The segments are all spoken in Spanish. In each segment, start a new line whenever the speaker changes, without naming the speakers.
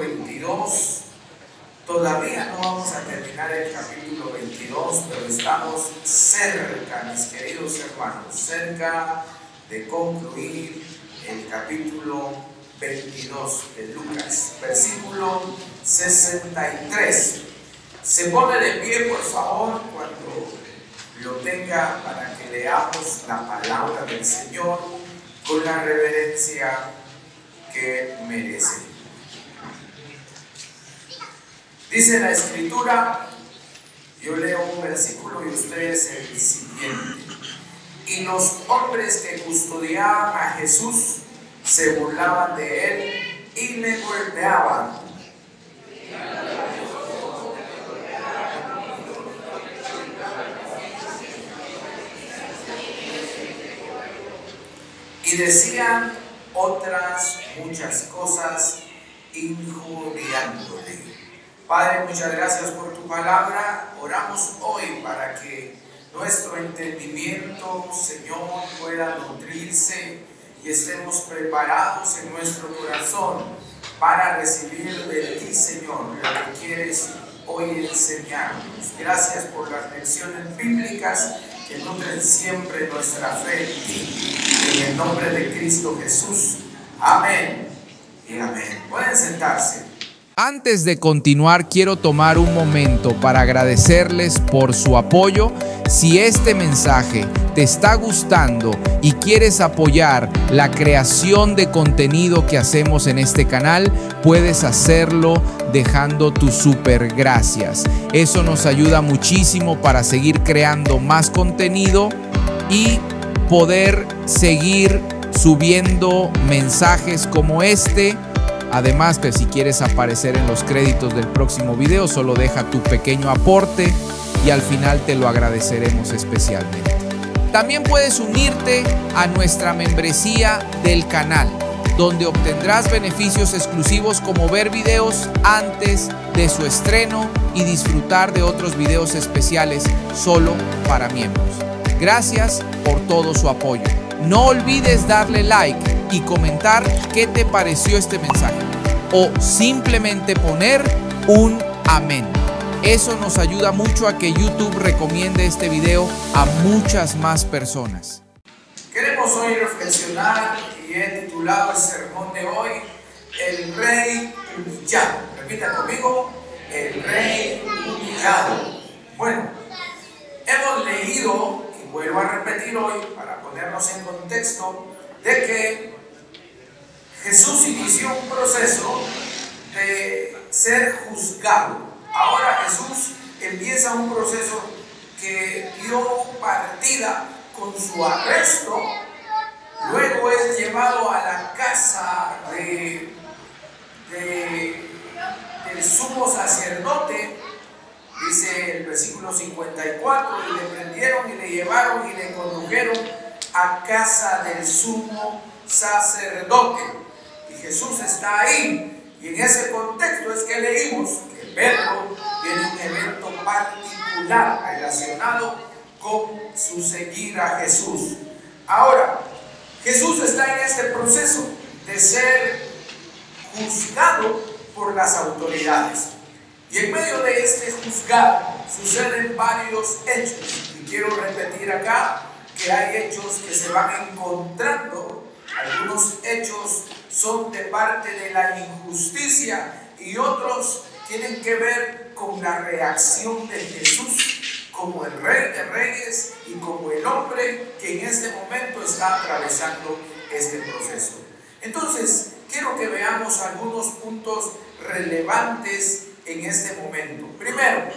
22. Todavía no vamos a terminar el capítulo 22, pero estamos cerca, mis queridos hermanos, cerca de concluir el capítulo 22 de Lucas, versículo 63. Se pone de pie, por favor, cuando lo tenga, para que leamos la palabra del Señor con la reverencia que merece. Dice la Escritura, yo leo un versículo y ustedes el siguiente. Y los hombres que custodiaban a Jesús se burlaban de él y le golpeaban. Y decían otras muchas cosas injuriándole. Padre, muchas gracias por tu palabra. Oramos hoy para que nuestro entendimiento, Señor, pueda nutrirse y estemos preparados en nuestro corazón para recibir de ti, Señor, lo que quieres hoy enseñarnos. Gracias por las lecciones bíblicas que nutren siempre nuestra fe en ti. En el nombre de Cristo Jesús. Amén y amén. Pueden sentarse.
Antes de continuar, quiero tomar un momento para agradecerles por su apoyo. Si este mensaje te está gustando y quieres apoyar la creación de contenido que hacemos en este canal, puedes hacerlo dejando tu super gracias. Eso nos ayuda muchísimo para seguir creando más contenido y poder seguir subiendo mensajes como este. Además, que si quieres aparecer en los créditos del próximo video, solo deja tu pequeño aporte y al final te lo agradeceremos especialmente. También puedes unirte a nuestra membresía del canal, donde obtendrás beneficios exclusivos como ver videos antes de su estreno y disfrutar de otros videos especiales solo para miembros. Gracias por todo su apoyo. No olvides darle like y comentar qué te pareció este mensaje o simplemente poner un amén. Eso nos ayuda mucho a que YouTube recomiende este video a muchas más personas.
Queremos hoy reflexionar y he titulado el sermón de hoy El Rey Humillado. Repita conmigo, el Rey Humillado. Bueno, hemos leído, y vuelvo a repetir hoy para ponernos en contexto, de que Jesús inició un proceso de ser juzgado. Ahora Jesús empieza un proceso que dio partida con su arresto. Luego es llevado a la casa del sumo sacerdote. Dice el versículo 54, y le prendieron y le llevaron y le condujeron a casa del sumo sacerdote. Y Jesús está ahí. Y en ese contexto es que leímos que Pedro tiene un evento particular relacionado con su seguir a Jesús. Ahora, Jesús está en este proceso de ser juzgado por las autoridades. Y en medio de este juzgado suceden varios hechos. Y quiero repetir acá que hay hechos que se van encontrando. Algunos hechos son de parte de la injusticia y otros tienen que ver con la reacción de Jesús como el Rey de Reyes y como el hombre que en este momento está atravesando este proceso. Entonces, quiero que veamos algunos puntos relevantes en este momento. Primero,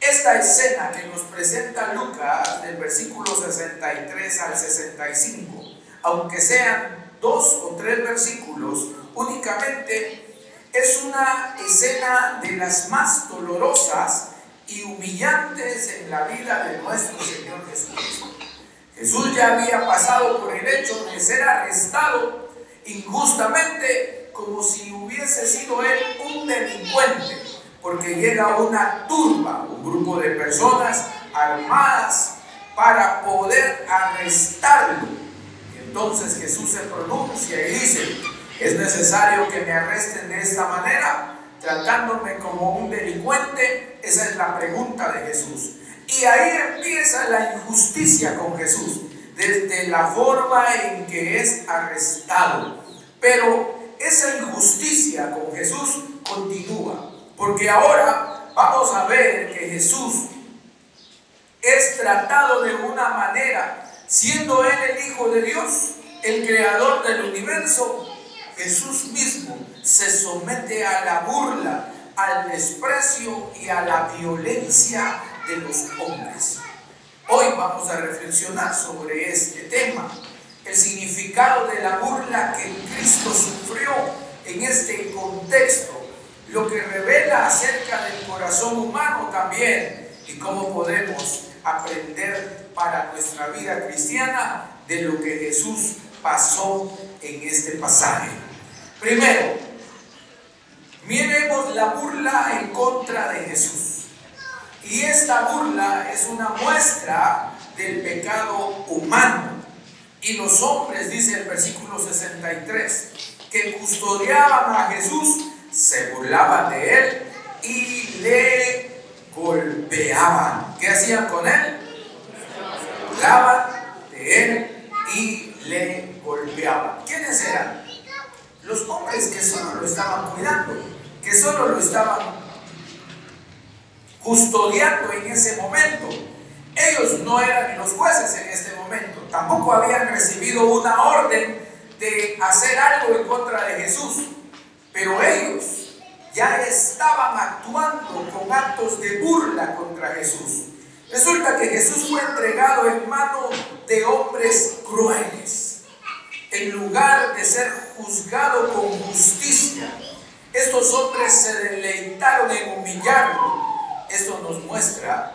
esta escena que nos presenta Lucas del versículo 63 al 65, aunque sean 2 o 3 versículos únicamente, es una escena de las más dolorosas y humillantes en la vida de nuestro Señor Jesucristo. Jesús ya había pasado por el hecho de ser arrestado injustamente, como si hubiese sido él un delincuente, porque llega una turba, un grupo de personas armadas para poder arrestarlo. Y entonces Jesús se pronuncia y dice: ¿Es necesario que me arresten de esta manera, tratándome como un delincuente? Esa es la pregunta de Jesús. Y ahí empieza la injusticia con Jesús, desde la forma en que es arrestado. Pero esa injusticia con Jesús continúa, porque ahora vamos a ver que Jesús es tratado de una manera, siendo Él el Hijo de Dios, el creador del universo. Jesús mismo se somete a la burla, al desprecio y a la violencia de los hombres. Hoy vamos a reflexionar sobre este tema, el significado de la burla que Cristo sufrió en este contexto, lo que revela acerca del corazón humano también, y cómo podemos aprender para nuestra vida cristiana de lo que Jesús pasó en este pasaje. Primero, miremos la burla en contra de Jesús. Y esta burla es una muestra del pecado humano. Y los hombres, dice el versículo 63, que custodiaban a Jesús, se burlaban de él y le golpeaban. ¿Qué hacían con él? Se burlaban de él y le golpeaban. ¿Quiénes eran? Los hombres que solo lo estaban cuidando, que solo lo estaban custodiando en ese momento. Ellos no eran los jueces en este momento, tampoco habían recibido una orden de hacer algo en contra de Jesús, pero ellos ya estaban actuando con actos de burla contra Jesús. Resulta que Jesús fue entregado en manos de hombres crueles. En lugar de ser juzgado con justicia, estos hombres se deleitaron en humillarlo. Esto nos muestra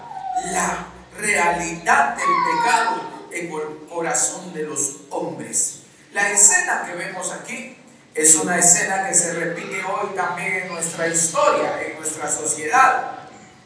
la realidad del pecado en el corazón de los hombres. La escena que vemos aquí es una escena que se repite hoy también en nuestra historia, en nuestra sociedad,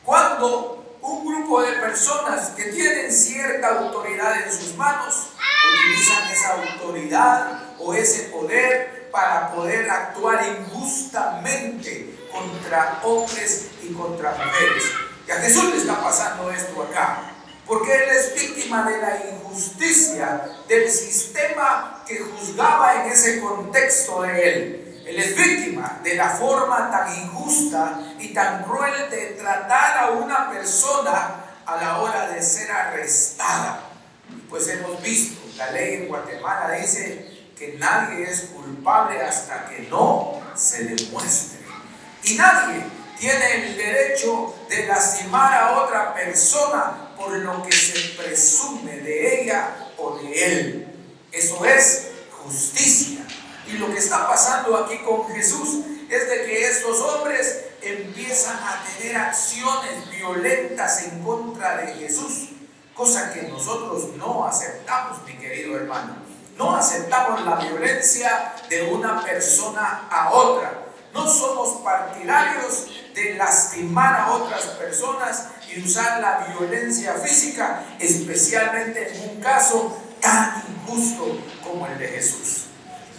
cuando un grupo de personas que tienen cierta autoridad en sus manos utilizan esa autoridad o ese poder para poder actuar injustamente contra hombres y contra mujeres. Y a Jesús le está pasando esto acá, porque Él es víctima de la injusticia del sistema que juzgaba en ese contexto de Él. Él es víctima de la forma tan injusta y tan cruel de tratar a una persona a la hora de ser arrestada. Pues hemos visto, la ley en Guatemala dice que nadie es culpable hasta que no se demuestre. Y nadie tiene el derecho de lastimar a otra persona por lo que se presume de ella o de él. Eso es justicia. Y lo que está pasando aquí con Jesús es de que estos hombres empiezan a tener acciones violentas en contra de Jesús, cosa que nosotros no aceptamos, mi querido hermano. No aceptamos la violencia de una persona a otra. No somos partidarios de lastimar a otras personas y usar la violencia física, especialmente en un caso tan injusto como el de Jesús.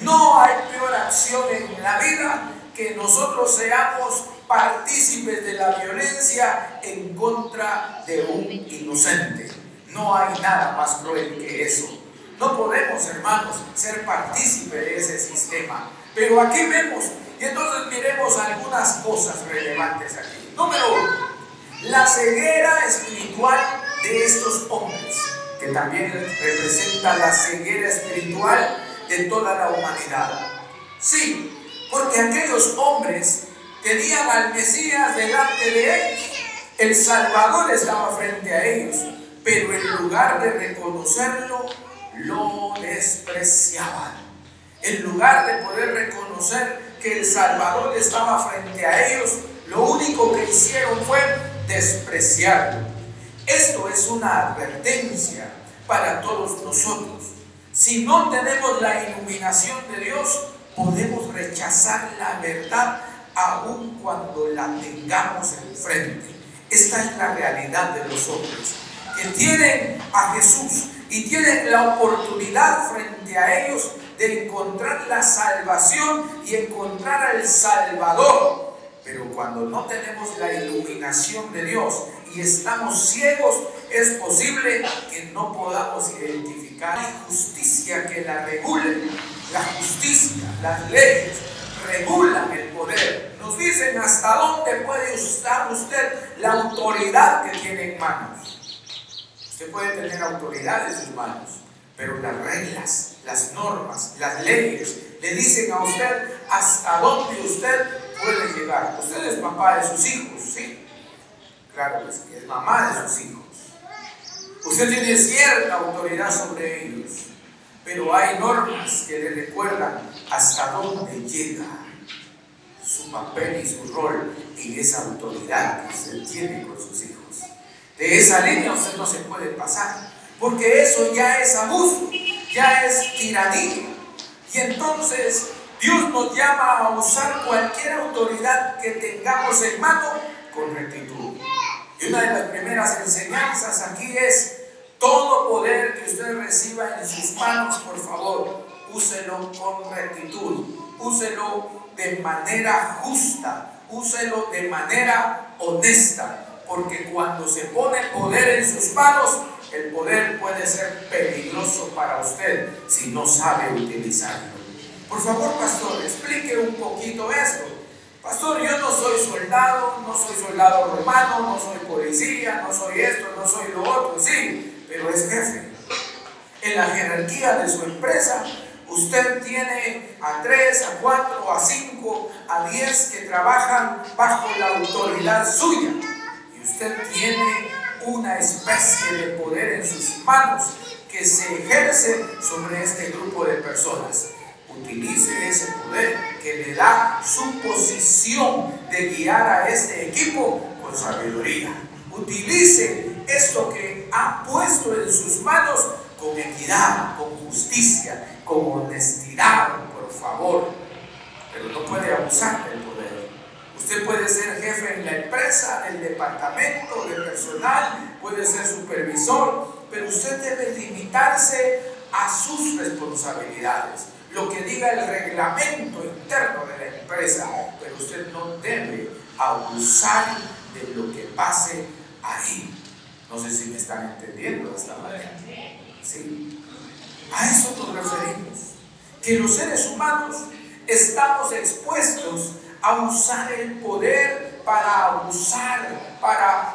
No hay peor acción en la vida que nosotros seamos partícipes de la violencia en contra de un inocente. No hay nada más cruel que eso. No podemos, hermanos, ser partícipes de ese sistema. Pero aquí vemos, y entonces miremos algunas cosas relevantes aquí. Número 1, la ceguera espiritual de estos hombres, que también representa la ceguera espiritual de toda la humanidad. Sí, porque aquellos hombres tenían al Mesías delante de ellos. El Salvador estaba frente a ellos, pero en lugar de reconocerlo, lo despreciaban. En lugar de poder reconocer que el Salvador estaba frente a ellos, lo único que hicieron fue despreciarlo. Esto es una advertencia para todos nosotros. Si no tenemos la iluminación de Dios, podemos rechazar la verdad aun cuando la tengamos enfrente. Esta es la realidad de los hombres que tienen a Jesús y tienen la oportunidad frente a ellos de encontrar la salvación y encontrar al Salvador. Pero cuando no tenemos la iluminación de Dios y estamos ciegos, es posible que no podamos identificar la justicia que la regule. La justicia, las leyes regulan el poder. Nos dicen hasta dónde puede usar usted la autoridad que tiene en manos. Usted puede tener autoridad en sus manos, pero las reglas, las normas, las leyes le dicen a usted hasta dónde usted puede llegar. Usted es papá de sus hijos, ¿sí? Claro que sí, es mamá de sus hijos. Usted tiene cierta autoridad sobre ellos, pero hay normas que le recuerdan hasta dónde llega su papel y su rol en esa autoridad que usted tiene con sus hijos. De esa línea usted no se puede pasar, porque eso ya es abuso, ya es tiranía. Y entonces Dios nos llama a usar cualquier autoridad que tengamos en mano con rectitud. Y una de las primeras enseñanzas aquí es: todo poder que usted reciba en sus manos, por favor, úselo con rectitud, úselo de manera justa, úselo de manera honesta, porque cuando se pone poder en sus manos, el poder puede ser peligroso para usted si no sabe utilizarlo. Por favor, pastor, explique un poquito esto. Pastor, yo no soy soldado romano, no soy policía, no soy esto, no soy lo otro, sí, pero es jefe. En la jerarquía de su empresa, usted tiene a 3, a 4, a 5, a 10 que trabajan bajo la autoridad suya. Y usted tiene una especie de poder en sus manos que se ejerce sobre este grupo de personas. Utilice ese poder que le da su posición de guiar a este equipo con sabiduría. Utilice esto que ha puesto en sus manos con equidad, con justicia, con honestidad, por favor. Pero no puede abusar del poder. Usted puede ser jefe en la empresa, en el departamento de personal, puede ser supervisor, pero usted debe limitarse a sus responsabilidades, lo que diga el reglamento interno de la empresa, pero usted no debe abusar de lo que pase ahí. No sé si me están entendiendo esta manera. ¿Sí? A eso nos referimos, que los seres humanos estamos expuestos a usar el poder para abusar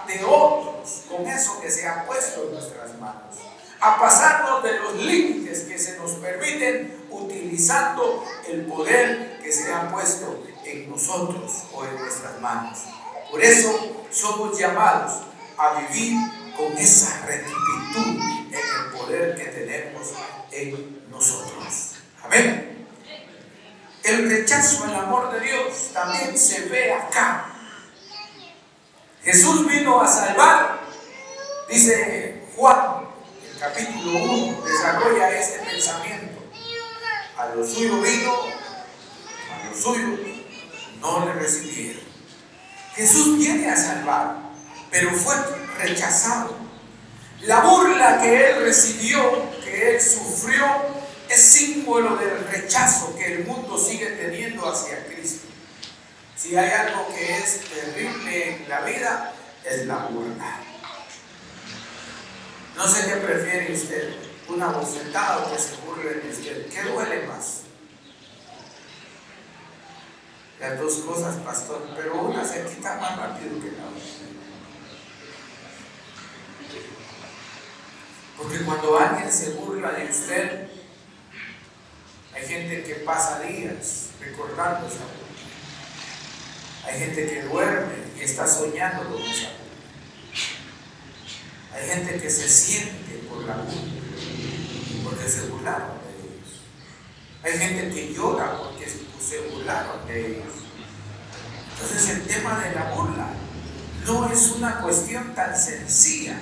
de otros con eso que se ha puesto en nuestras manos, a pasarnos de los límites que se nos permiten utilizando el poder que se ha puesto en nosotros o en nuestras manos. Por eso somos llamados a vivir con esa rectitud en el poder que tenemos en nosotros. Amén. El rechazo al amor de Dios también se ve acá. Jesús vino a salvar, dice Juan, el capítulo 1, desarrolla este pensamiento. A lo suyo vino, a lo suyo no le recibieron. Jesús viene a salvar, pero fue rechazado. La burla que él recibió, que él sufrió, es símbolo del rechazo que el mundo sigue teniendo hacia Cristo. Si hay algo que es terrible en la vida, es la burla. No sé qué prefiere usted, una bofetada o que se burlen de usted. ¿Qué duele más? Las dos cosas, pastor, pero una se quita más rápido que la otra. Porque cuando alguien se burla de usted, hay gente que pasa días recordando esa burla. Hay gente que duerme y está soñando con esa burla. Hay gente que se siente por la burla, porque se burlaron de ellos. Hay gente que llora porque se burlaron de ellos. Entonces el tema de la burla no es una cuestión tan sencilla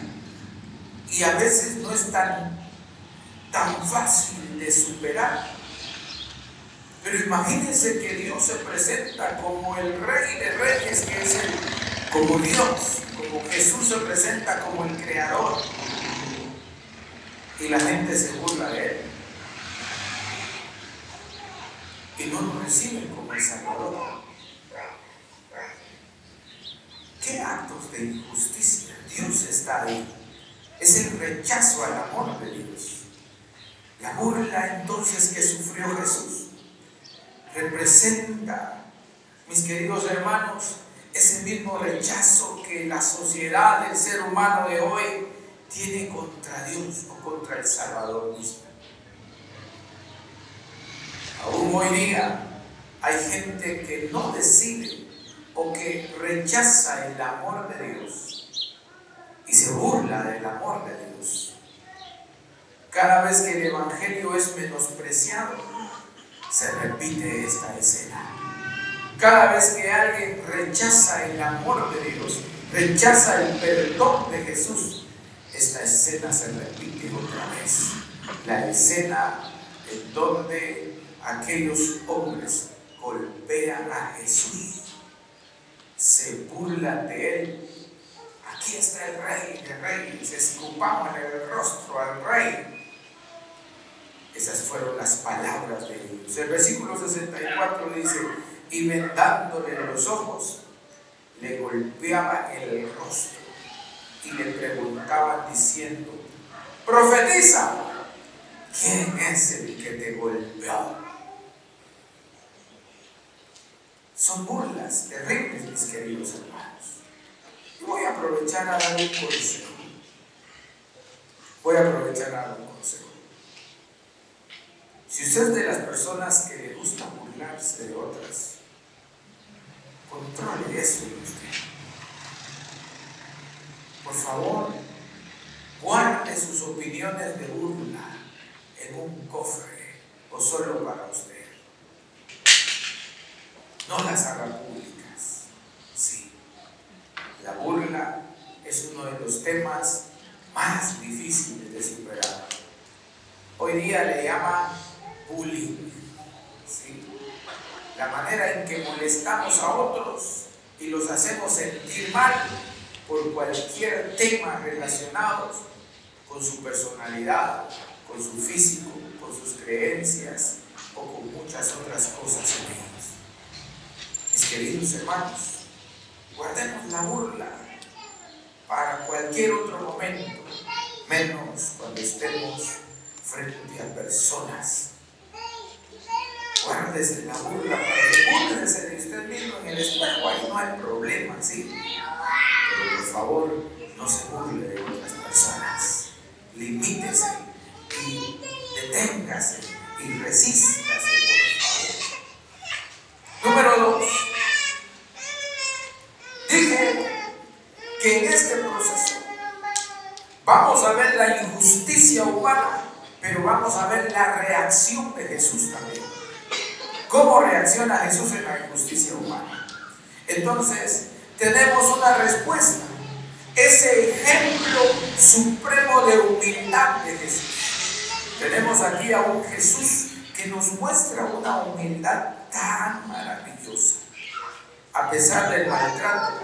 y a veces no es tan fácil de superar. Pero imagínense que Dios se presenta como el Rey de Reyes, que es como Dios, como Jesús se presenta como el Creador, y la gente se burla de Él. no lo reciben como el Salvador. ¿Qué actos de injusticia? Dios está ahí. Es el rechazo al amor de Dios. La burla entonces que sufrió Jesús representa, mis queridos hermanos, ese mismo rechazo que la sociedad del ser humano de hoy tiene contra Dios o contra el Salvador mismo. Aún hoy día hay gente que no decide o que rechaza el amor de Dios y se burla del amor de Dios. Cada vez que el Evangelio es menospreciado, se repite esta escena. Cada vez que alguien rechaza el amor de Dios, rechaza el perdón de Jesús, esta escena se repite otra vez. La escena en donde aquellos hombres golpean a Jesús, se burlan de él. Aquí está el rey de reyes, escupamos en el rostro al rey. Esas fueron las palabras de ellos. El versículo 64 dice: y vendándole los ojos, le golpeaban el rostro y le preguntaban diciendo: profetiza, ¿quién es el que te golpeó? Son burlas terribles, mis queridos hermanos. Y voy a aprovechar a dar un consejo. Si usted es de las personas que le gusta burlarse de otras, controle eso en usted. Por favor, guarde sus opiniones de burla en un cofre o solo para usted. No las haga públicas. Sí, la burla es uno de los temas más difíciles de superar. Hoy día le llaman bullying. ¿Sí? La manera en que molestamos a otros y los hacemos sentir mal por cualquier tema relacionado con su personalidad, con su físico, con sus creencias o con muchas otras cosas en ellos. Mis queridos hermanos, guardemos la burla para cualquier otro momento, menos cuando estemos frente a personas. Guárdese la burla, búrlese de usted mismo en el espejo, ahí no hay problema, ¿sí? Pero por favor, no se burle de otras personas. Limítese y deténgase y resístase, por favor. Número 2. Dije que en este proceso vamos a ver la injusticia humana, pero vamos a ver la reacción de Jesús también. ¿Cómo reacciona Jesús en la injusticia humana? Entonces, tenemos una respuesta. Ese ejemplo supremo de humildad de Jesús. Tenemos aquí a un Jesús que nos muestra una humildad tan maravillosa. A pesar del maltrato,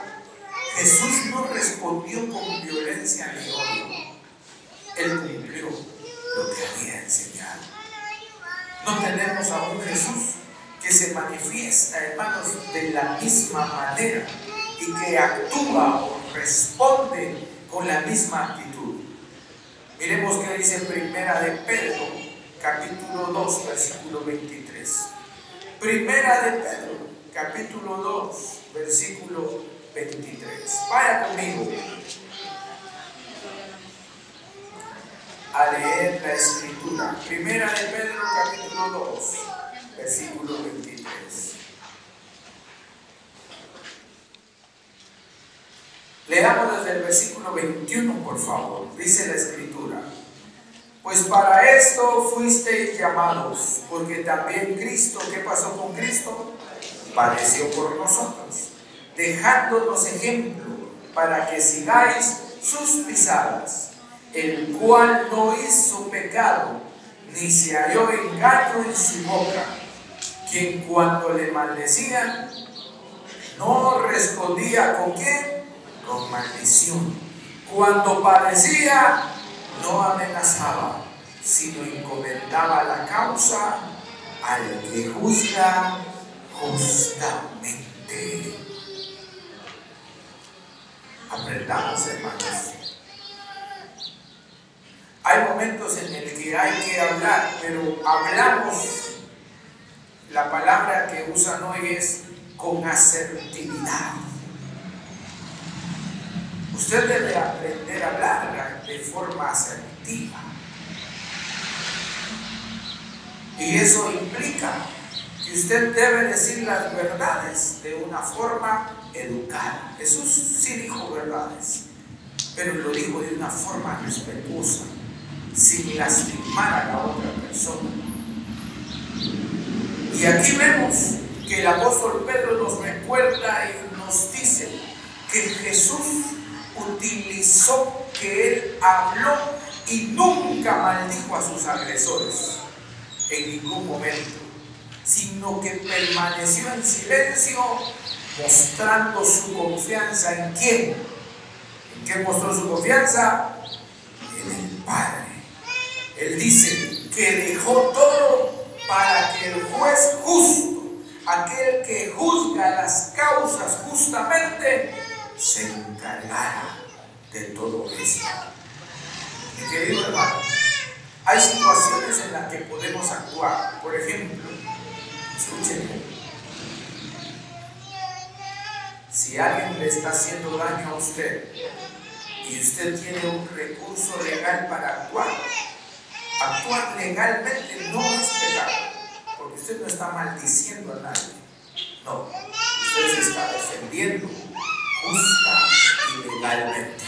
Jesús no respondió con violencia ni odio. Él cumplió lo que había enseñado. No tenemos a un Jesús que se manifiesta, hermanos, de la misma manera y que actúa o responde con la misma actitud. Miremos qué dice Primera de Pedro, capítulo 2, versículo 23. Primera de Pedro, capítulo 2, versículo 23. Vaya conmigo a leer la escritura. Primera de Pedro, capítulo 2, versículo 23. Leamos desde el versículo 21, por favor. Dice la escritura: pues para esto fuisteis llamados, porque también Cristo, ¿qué pasó con Cristo? Padeció por nosotros, dejándonos ejemplo para que sigáis sus pisadas, el cual no hizo pecado, ni se halló engaño en su boca, quien cuando le maldecían, no respondía ¿con qué? Con maldición. Cuando padecía, no amenazaba, sino encomendaba la causa al que juzga justamente. Aprendamos, hermanos. Hay momentos en el que hay que hablar, pero hablamos. La palabra que usan hoy es con asertividad. Usted debe aprender a hablar de forma asertiva. Y eso implica que usted debe decir las verdades de una forma educada. Jesús sí dijo verdades, pero lo dijo de una forma respetuosa, sin lastimar a la otra persona. Y aquí vemos que el apóstol Pedro nos recuerda y nos dice que Jesús utilizó, que él habló y nunca maldijo a sus agresores en ningún momento, sino que permaneció en silencio, mostrando su confianza en ¿quién? ¿En quién mostró su confianza? En el Padre. Él dice que dejó todo para que el juez justo, aquel que juzga las causas justamente, se encargara de todo esto. Mi querido hermano, hay situaciones en las que podemos actuar. Por ejemplo, escúchenme, si alguien le está haciendo daño a usted y usted tiene un recurso legal para actuar legalmente no es pecado, porque usted no está maldiciendo a nadie. No, usted se está defendiendo justa y legalmente.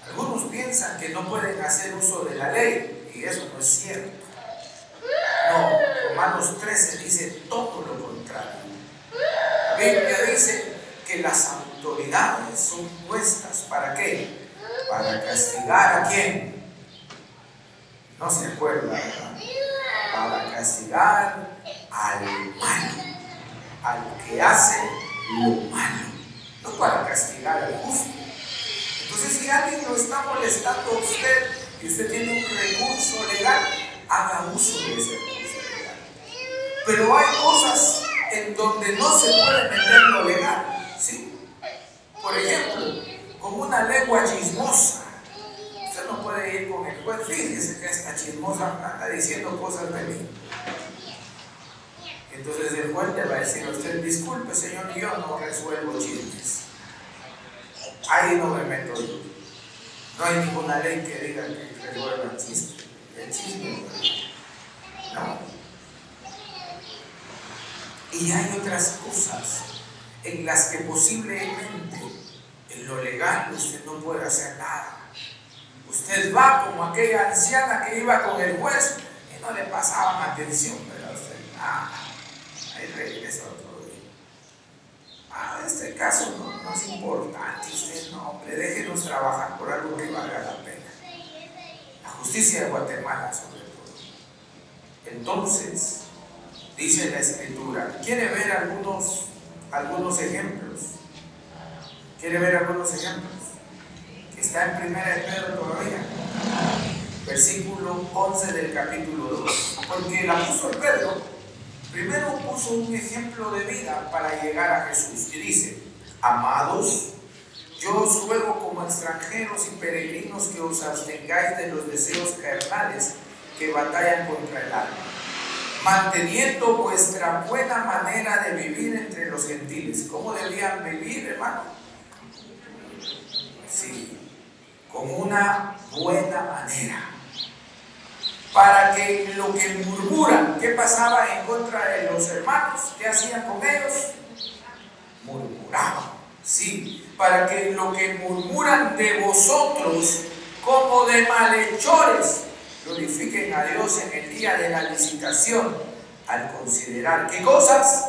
Algunos piensan que no pueden hacer uso de la ley, y eso no es cierto. No, Romanos 13 dice todo lo contrario. La Biblia dice que las autoridades son puestas ¿para qué? Para castigar ¿a quién? No se acuerda, ¿verdad? Para castigar al malo, al que hace lo malo, no para castigar al justo. Entonces, si alguien lo está molestando a usted y usted tiene un recurso legal, haga uso de ese recurso legal. Pero hay cosas en donde no se puede meter lo legal, ¿sí? Por ejemplo, con una lengua chismosa. Usted no puede ir con el juez, fíjese que esta chismosa anda diciendo cosas de mí. Entonces el juez le va a decir a usted, disculpe señor, yo no resuelvo chismes. Ahí no me meto yo. No hay ninguna ley que diga que resuelva chismes. El chisme no. Y hay otras cosas en las que posiblemente en lo legal usted no puede hacer nada. Usted va como aquella anciana que iba con el juez y no le pasaban atención, pero usted, ahí regresa otro día. Este caso no es importante, usted no, hombre, déjenos trabajar por algo que valga la pena. La justicia de Guatemala sobre todo. Entonces, dice la Escritura, ¿quiere ver algunos ejemplos? ¿Quiere ver algunos ejemplos? Que está en 1 de Pedro todavía, versículo 11 del capítulo 2. Porque el apóstol Pedro primero puso un ejemplo de vida para llegar a Jesús y dice, amados, yo os ruego como extranjeros y peregrinos que os abstengáis de los deseos carnales que batallan contra el alma, manteniendo vuestra buena manera de vivir entre los gentiles. ¿Cómo debían vivir, hermano? Sí, con una buena manera. Para que lo que murmuran, ¿qué pasaba en contra de los hermanos? ¿Qué hacían con ellos? Murmuraban, sí. Para que lo que murmuran de vosotros como de malhechores glorifiquen a Dios en el día de la licitación, al considerar ¿qué cosas?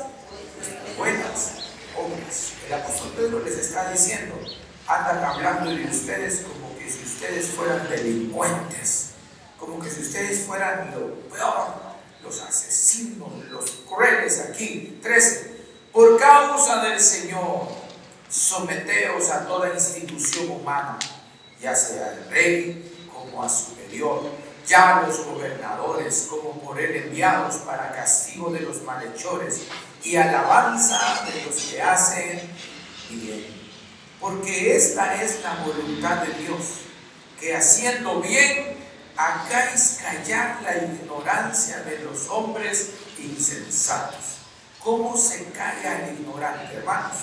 Buenas obras. El apóstol Pedro les está diciendo, andan hablando de ustedes como que si ustedes fueran delincuentes, como que si ustedes fueran lo peor, los asesinos, los crueles. Aquí, 13, por causa del Señor, someteos a toda institución humana, ya sea al rey como a superior, ya a los gobernadores como por él enviados para castigo de los malhechores y alabanza de los que hacen bien. Porque esta es la voluntad de Dios, que haciendo bien hagáis callar la ignorancia de los hombres insensatos. ¿Cómo se calla el ignorante, hermanos?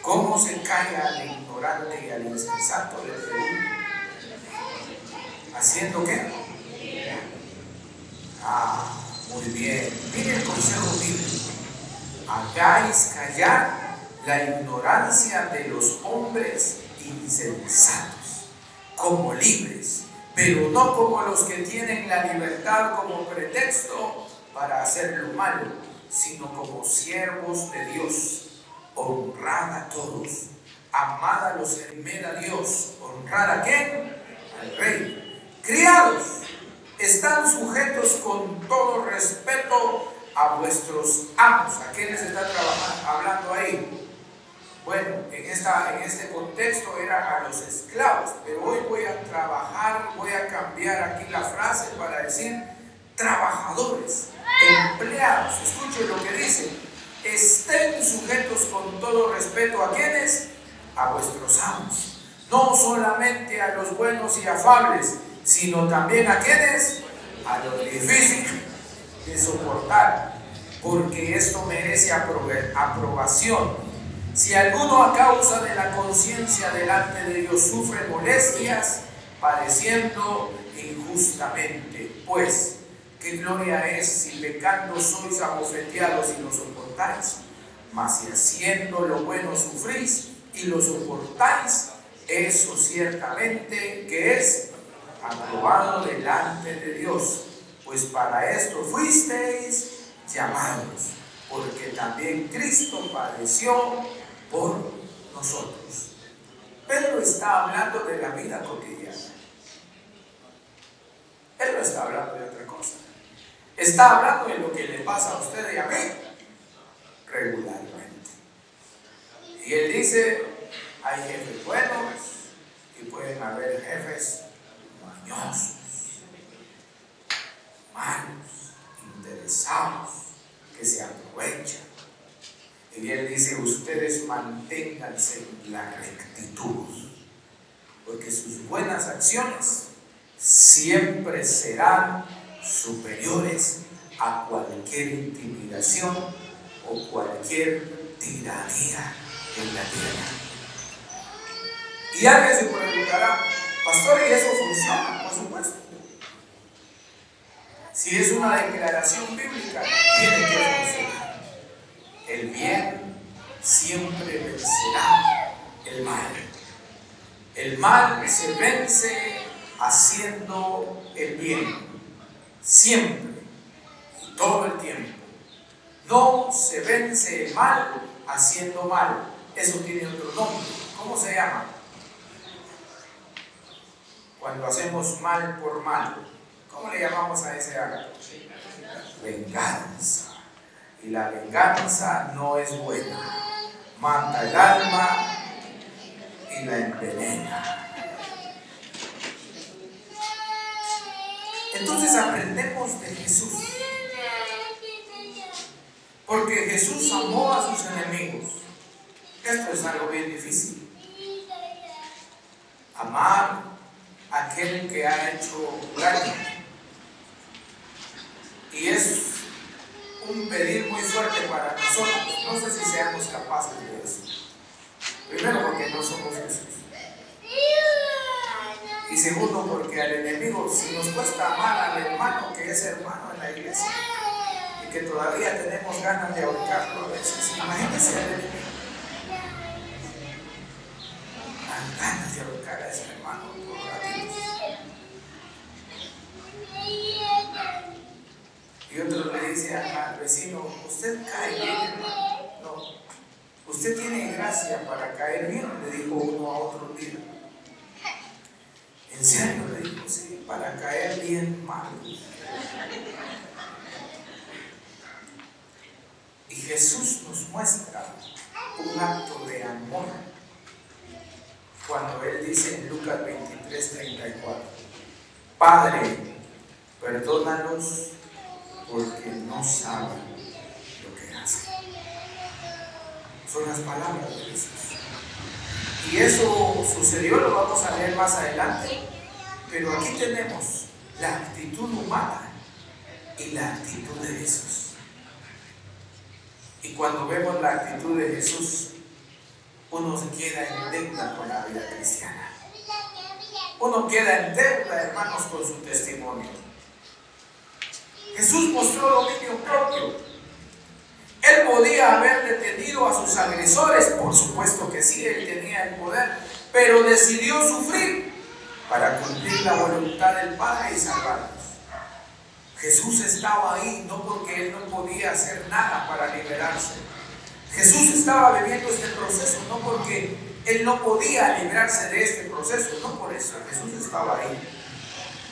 ¿Cómo se calla al ignorante y al insensato? Les pregunto. ¿Haciendo qué? Muy bien. Mire el consejo bíblico. Hagáis callar la ignorancia de los hombres insensatos, como libres, pero no como los que tienen la libertad como pretexto para hacer lo malo, sino como siervos de Dios. Honrad a todos, amad a los que temen a Dios. ¿Honrad a quién? Al Rey. Criados, están sujetos con todo respeto a vuestros amos. ¿A quiénes está hablando ahí? Bueno, en este contexto era a los esclavos, pero hoy voy a cambiar aquí la frase para decir trabajadores, empleados. Escuchen lo que dice. Estén sujetos con todo respeto ¿a quiénes? A vuestros amos. No solamente a los buenos y afables, sino también ¿a quiénes? A los difíciles de soportar, porque esto merece aprobación. Si alguno a causa de la conciencia delante de Dios sufre molestias, padeciendo injustamente, pues qué gloria es si pecando sois abofeteados y lo soportáis, mas si haciendo lo bueno sufrís y lo soportáis, eso ciertamente que es aprobado delante de Dios, pues para esto fuisteis llamados, porque también Cristo padeció por nosotros. Pedro está hablando de la vida cotidiana. Él no está hablando de otra cosa. Está hablando de lo que le pasa a usted y a mí regularmente. Y él dice, hay jefes buenos y pueden haber jefes mañosos, malos, interesados, que se aprovechan. Y él dice, ustedes manténganse en la rectitud, porque sus buenas acciones siempre serán superiores a cualquier intimidación o cualquier tiranía en la tierra. Y alguien se preguntará, pastor, ¿y eso funciona? Por supuesto. Si es una declaración bíblica, tiene que funcionar. El bien siempre vencerá el mal. El mal se vence haciendo el bien. Siempre y todo el tiempo. No se vence el mal haciendo mal. Eso tiene otro nombre. ¿Cómo se llama? Cuando hacemos mal por mal. ¿Cómo le llamamos a ese acto? Venganza. Y la venganza no es buena. Mata el alma y la envenena. Entonces aprendemos de Jesús. Porque Jesús amó a sus enemigos. Esto es algo bien difícil. Amar a aquel que ha hecho daño. Y es un pedir muy fuerte para nosotros. No sé si seamos capaces de eso. Primero porque no somos Jesús. Y segundo porque al enemigo, si nos cuesta amar al hermano que es hermano en la iglesia y que todavía tenemos ganas de ahorcarlo a veces, imagínense al enemigo. Dan ganas de ahorcar a ese hermano por ratitos. Y otro le dice al vecino, usted cae bien, hermano. No, usted tiene gracia para caer bien, le dijo uno a otro día. ¿En serio? Le dijo, sí, para caer bien mal. Y Jesús nos muestra un acto de amor cuando Él dice en Lucas 23:34, Padre, perdónalos porque no saben lo que hacen. Son las palabras de Jesús. Y eso sucedió, lo vamos a leer más adelante, pero aquí tenemos la actitud humana y la actitud de Jesús. Y cuando vemos la actitud de Jesús, uno se queda en deuda con la vida cristiana. Uno queda en deuda, hermanos, con su testimonio. Jesús mostró dominio propio. Él podía haber detenido a sus agresores, por supuesto que sí, él tenía el poder, pero decidió sufrir para cumplir la voluntad del Padre y salvarlos. Jesús estaba ahí no porque él no podía hacer nada para liberarse. Jesús estaba viviendo este proceso no porque él no podía librarse de este proceso, no por eso. Jesús estaba ahí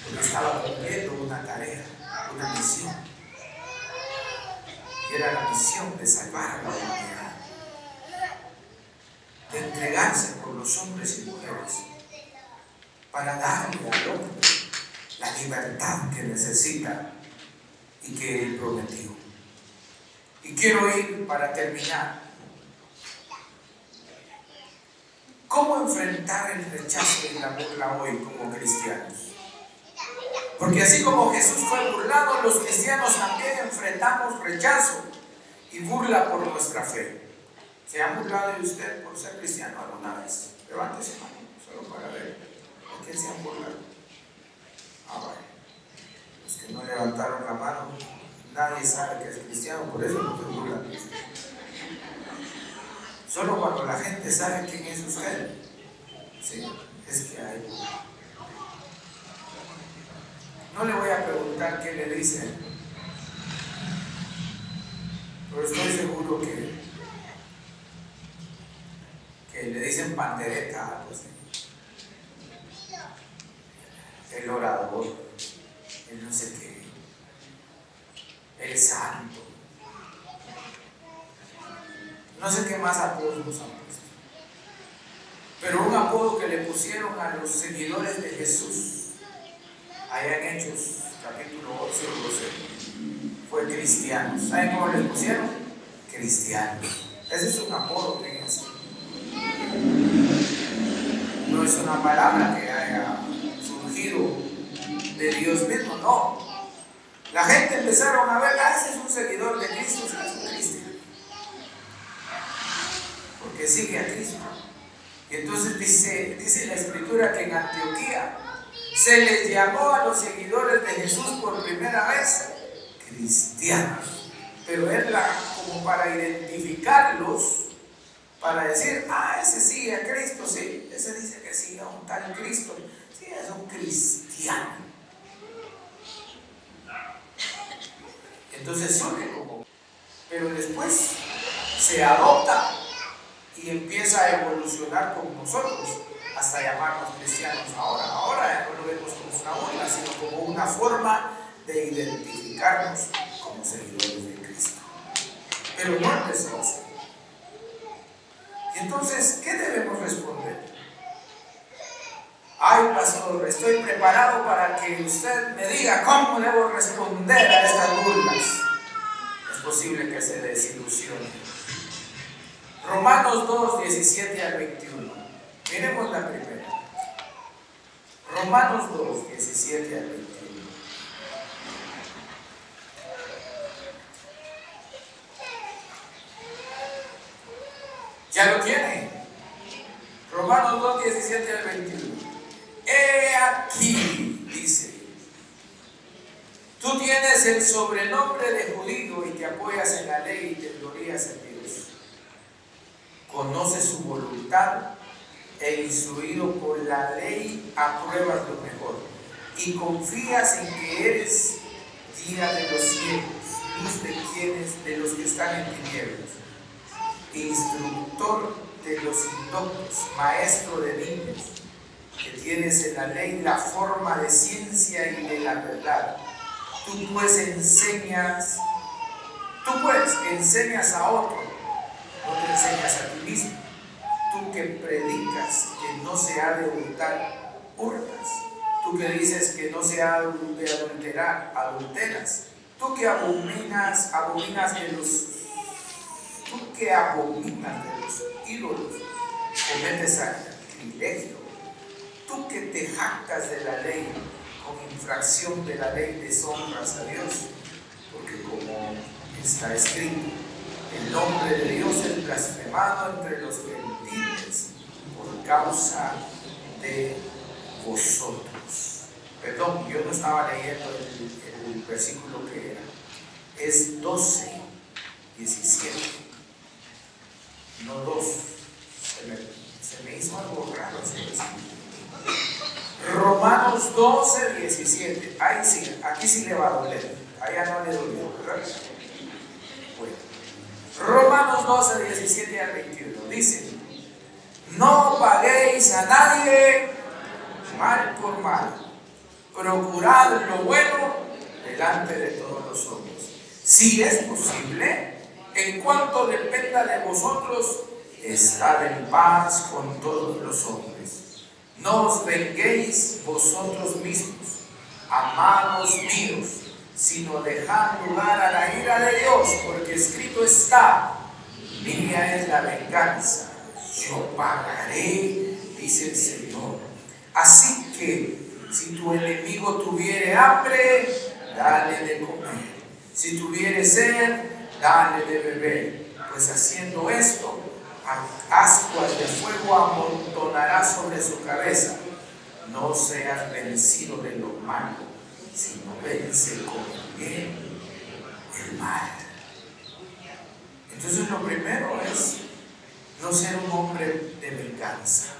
porque estaba cumpliendo una tarea, una misión. Y era la misión de salvar a la humanidad, de entregarse por los hombres y mujeres para darle al hombre la libertad que necesita y que Él prometió. Y quiero ir para terminar. ¿Cómo enfrentar el rechazo y la burla hoy como cristianos? Porque así como Jesús fue burlado, los cristianos también enfrentamos rechazo y burla por nuestra fe. ¿Se ha burlado de usted por ser cristiano alguna vez? Levántese mano, solo para ver. ¿Por qué se han burlado? Bueno. Los que no levantaron la mano, nadie sabe que es cristiano, por eso no se burlan de usted. Solo cuando la gente sabe quién es usted, sí, es que hay burla. No le voy a preguntar qué le dicen, pero estoy seguro que le dicen pandereta, algo así. El orador, el no sé qué, el santo, no sé qué más apodos nos han puesto. Pero un apodo que le pusieron a los seguidores de Jesús allá en Hechos, capítulo 11 o 12, fue cristianos. ¿Saben cómo les pusieron? Cristianos. Ese es un apodo, fíjense. No es una palabra que haya surgido de Dios mismo, no. La gente empezaron a ver, ese es un seguidor de Cristo, ese es un cristiano. Porque sigue a Cristo. Y entonces dice la Escritura que en Antioquía se les llamó a los seguidores de Jesús por primera vez cristianos. Pero era como para identificarlos, para decir, ese sigue a Cristo, sí, ese dice que sigue a un tal Cristo, sí, es un cristiano. Entonces surge como, pero después se adopta y empieza a evolucionar con nosotros hasta llamarnos cristianos. Ahora no lo vemos como una burla, sino como una forma de identificarnos como seguidores de Cristo. Pero no empezó así. Y entonces, ¿qué debemos responder? Ay, pastor, estoy preparado para que usted me diga cómo debo responder a estas burlas. Es posible que se desilusione. Romanos 2, 17 al 21. Miremos la primera. Romanos 2, 17 al 21. ¿Ya lo tiene? Romanos 2, 17 al 21. He aquí, dice, tú tienes el sobrenombre de judío y te apoyas en la ley y te glorías en Dios. Conoces su voluntad e instruido por la ley apruebas lo mejor y confías en que eres guía de los ciegos, luz de los que están en tinieblas, instructor de los indoctos, maestro de niños, que tienes en la ley la forma de ciencia y de la verdad. Tú pues enseñas a otro, no te enseñas a ti mismo. Tú que predicas que no se ha de hurtar, hurtas. Tú que dices que no se ha de adulterar, adulteras. Tú que abominas de los ídolos, cometes sacrilegio. Tú que te jactas de la ley, con infracción de la ley deshonras a Dios, porque como está escrito, el nombre de Dios es blasfemado entre los gentiles por causa de vosotros. Perdón, yo no estaba leyendo el versículo que era. Es 12, 17. No 2. Se me hizo algo raro ese versículo. Romanos 12, 17. Ahí sí, aquí sí le va a doler. Allá no le dolió, ¿verdad? Bueno. Romanos 12, 17 al 21. Dice: no paguéis a nadie mal por mal. Procurad lo bueno delante de todos los hombres. Si es posible, en cuanto dependa de vosotros, estad en paz con todos los hombres. No os venguéis vosotros mismos, amados míos, sino dejad lugar a la ira de Dios, porque escrito está: mía es la venganza, yo pagaré, dice el Señor. Así que si tu enemigo tuviere hambre, dale de comer. Si tuviere sed, dale de beber. Pues haciendo esto, ascuas de fuego amontonará sobre su cabeza. No seas vencido de lo malo, sino vence con el bien el mal. Entonces lo primero es no ser un hombre de venganza,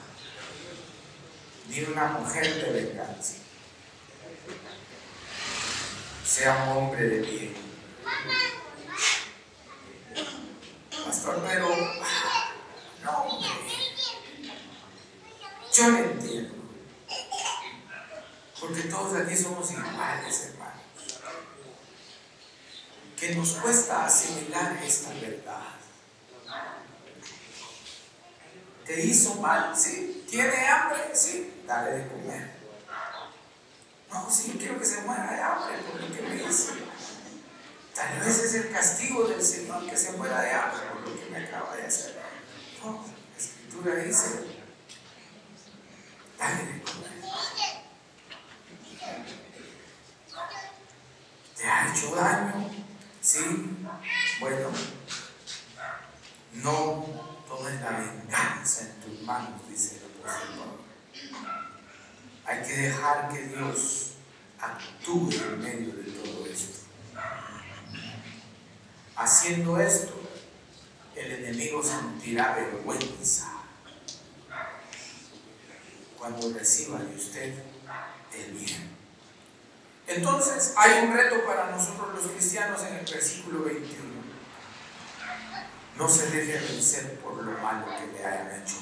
ni una mujer de venganza. Sea un hombre de bien. Pastor, pero no, hombre, yo le entiendo, porque todos aquí somos iguales, hermanos, que nos cuesta asimilar esta verdad. ¿Te hizo mal? Sí. ¿Tiene hambre? Sí. Dale de comer. No, sí, yo quiero que se muera de hambre por lo que me hizo. Tal vez es el castigo del Señor, que se muera de hambre por lo que me acaba de hacer. No, la Escritura dice: dale de comer. ¿Te ha hecho daño? Sí. Bueno, no tomes la venganza en tus manos, dice el apóstol Pablo. Hay que dejar que Dios actúe en medio de todo esto. Haciendo esto, el enemigo sentirá vergüenza cuando reciba de usted el bien. Entonces hay un reto para nosotros los cristianos en el versículo 21. No se deje vencer por lo malo que le hayan hecho.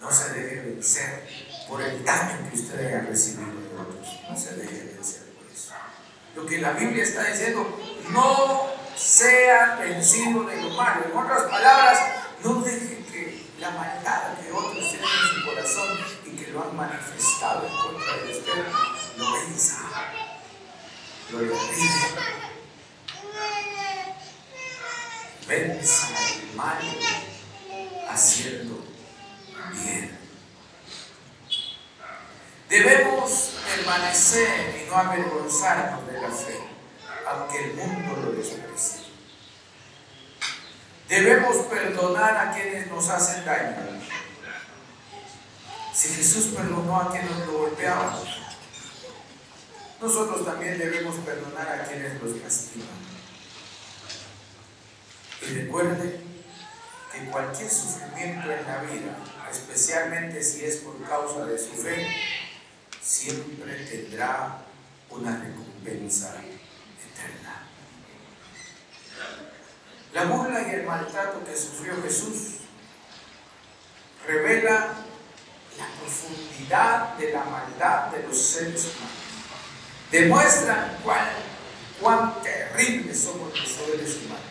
No se deje vencer por el daño que usted haya recibido de otros. No se deje vencer por eso. Lo que la Biblia está diciendo: no sea vencido de lo malo. En otras palabras, no deje que la maldad que otros tienen en su corazón y que lo han manifestado en contra de usted, lo venza, lo derribe. Venza el mal haciendo bien. Debemos permanecer y no avergonzarnos de la fe, aunque el mundo lo desprecie. Debemos perdonar a quienes nos hacen daño. Si Jesús perdonó a quienes lo golpeaban, nosotros también debemos perdonar a quienes los castigan. Y recuerde que cualquier sufrimiento en la vida, especialmente si es por causa de su fe, siempre tendrá una recompensa eterna. La burla y el maltrato que sufrió Jesús revela la profundidad de la maldad de los seres humanos. Demuestran cuán terribles somos los seres humanos.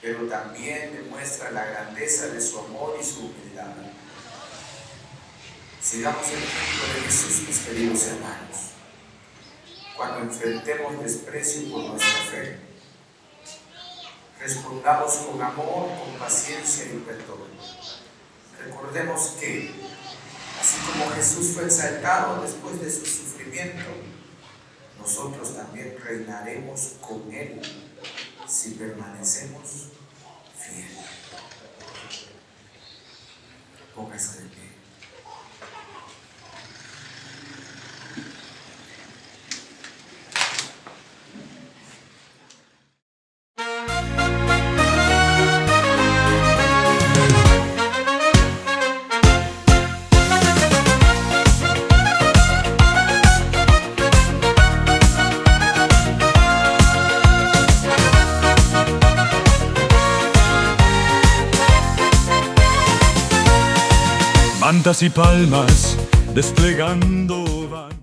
pero también demuestra la grandeza de su amor y su humildad. Sigamos el ejemplo de Jesús, mis queridos hermanos. Cuando enfrentemos desprecio por nuestra fe, respondamos con amor, con paciencia y perdón. Recordemos que, así como Jesús fue exaltado después de su sufrimiento, nosotros también reinaremos con Él si permanecemos fieles. Póngase de pie.
Mantas y palmas desplegando van.